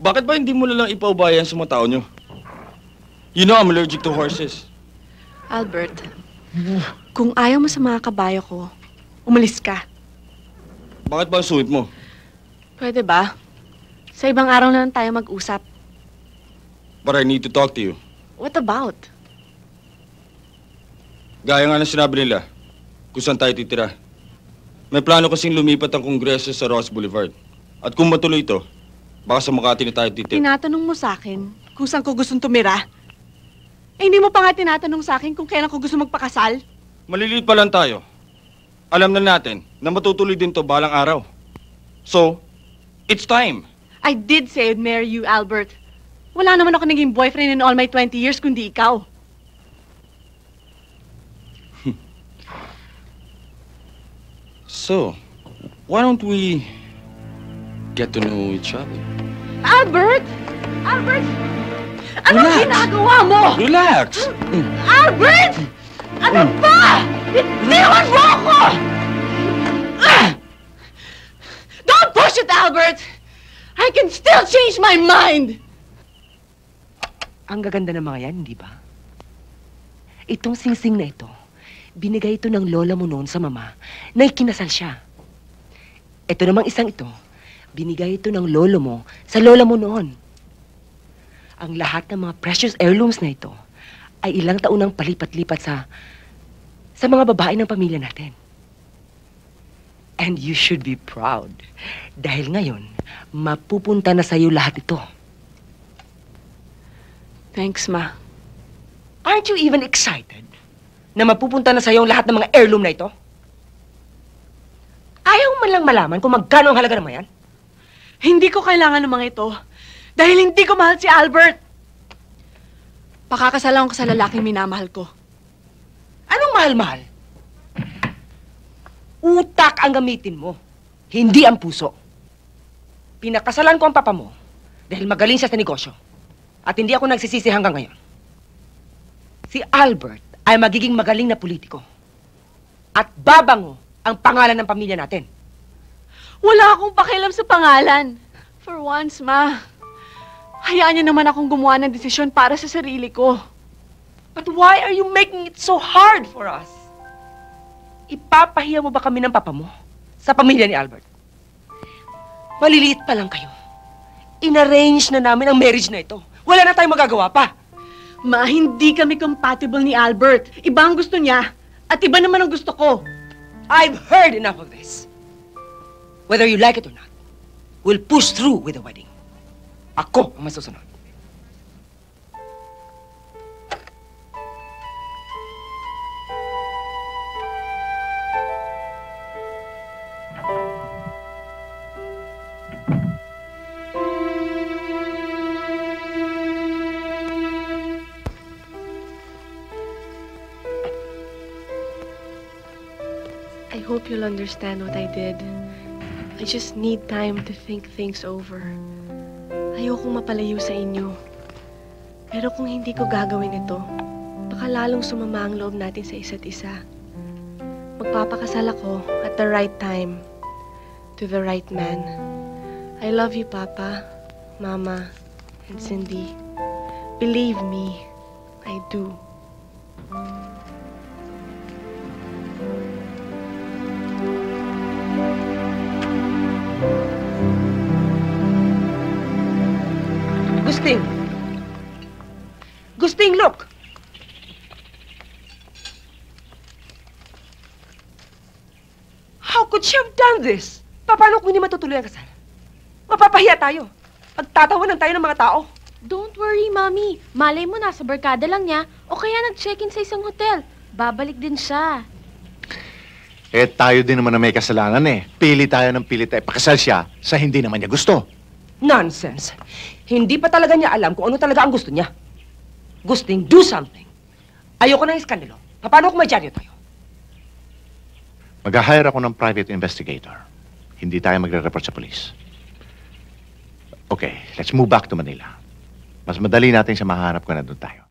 Bakit ba hindi mo lang ipaubayan sa mga tao nyo? You know I'm allergic to horses. Albert, kung ayaw mo sa mga kabayo ko, umalis ka. Bakit ba ang sungit mo? Pwede ba? Sa ibang araw na lang tayo mag-usap. But I need to talk to you. What about? Gaya nga ng sinabi nila, kung saan tayo titira. May plano kasing lumipat ang Kongreso sa Ross Boulevard. At kung matuloy ito, baka sa Makati na tayo titira. Tinatanong mo sa akin kung saan ko gustong tumira? Eh, hindi mo pa nga tinatanong sa akin kung kailan ko gusto magpakasal? Maliliit pa lang tayo. Alam na natin na matutuloy din to balang araw. So, it's time. I did say I'd marry you, Albert. Wala naman ako naging boyfriend in all my 20 years kundi ikaw. So, why don't we get to know each other? Albert! Albert! Anong Relax. ginagawa mo? Relax! Albert! Ano ba? Itiwan mo ako! Ah! Don't push it, Albert! I can still change my mind! Ang gaganda ng mga yan, hindi ba? Itong singsing na ito, binigay ito ng lola mo noon sa mama na ikinasal siya. Ito namang isang ito, binigay ito ng lolo mo sa lola mo noon. Ang lahat ng mga precious heirlooms na ito ay ilang taon nang palipat-lipat sa mga babae ng pamilya natin. And you should be proud dahil ngayon, mapupunta na sa'yo lahat ito. Thanks, Ma. Aren't you even excited na mapupunta na sa'yo ang lahat ng mga heirloom na ito? Ayaw man lang malaman kung magkano ang halaga ng mga yan? Hindi ko kailangan ng mga ito dahil hindi ko mahal si Albert. Pakakasalan ko sa lalaking minamahal ko. Anong mahal-mahal? Utak ang gamitin mo, hindi ang puso. Pinakasalan ko ang papa mo dahil magaling siya sa negosyo. At hindi ako nagsisisi hanggang ngayon. Si Albert ay magiging magaling na politiko. At babango ang pangalan ng pamilya natin. Wala akong pakialam sa pangalan. For once, Ma. Hayaan niyo naman akong gumawa ng desisyon para sa sarili ko. But why are you making it so hard for us? Ipapahiya mo ba kami ng papa mo sa pamilya ni Albert? Maliliit pa lang kayo. Inarrange na namin ang marriage na ito. Wala na tayong magagawa pa. Ma, hindi kami compatible ni Albert. Iba ang gusto niya, at iba naman ang gusto ko. I've heard enough of this. Whether you like it or not, we'll push through with the wedding. Ako ang masusunod. I hope you'll understand what I did. I just need time to think things over. Ayokong mapalayo sa inyo. Pero kung hindi ko gagawin ito, baka lalong sumama ang loob natin sa isa't isa. Magpapakasal ako at the right time, to the right man. I love you, Papa, Mama, and Cindy. Believe me, I do. Gusting! Gusting, look! How could she have done this? Paano kung hindi matutuloy ang kasal? Mapapahiya tayo. Pagtatawanan tayo ng mga tao. Don't worry, Mommy. Malay mo, nasa barkada lang niya o kaya nag-check-in sa isang hotel. Babalik din siya. Eh, tayo din naman na may kasalanan eh. Pili tayo ng pili tayo. Pakasal siya sa hindi naman niya gusto. Nonsense. Hindi pa talaga niya alam kung ano talaga ang gusto niya. Gusting, do something. Ayoko ng iskandalo. Paano kung may dyaryo tayo? Mag-hire ako ng private investigator. Hindi tayo magre-report sa police. Okay, let's move back to Manila. Mas madali natin siya mahanap kung nandun tayo.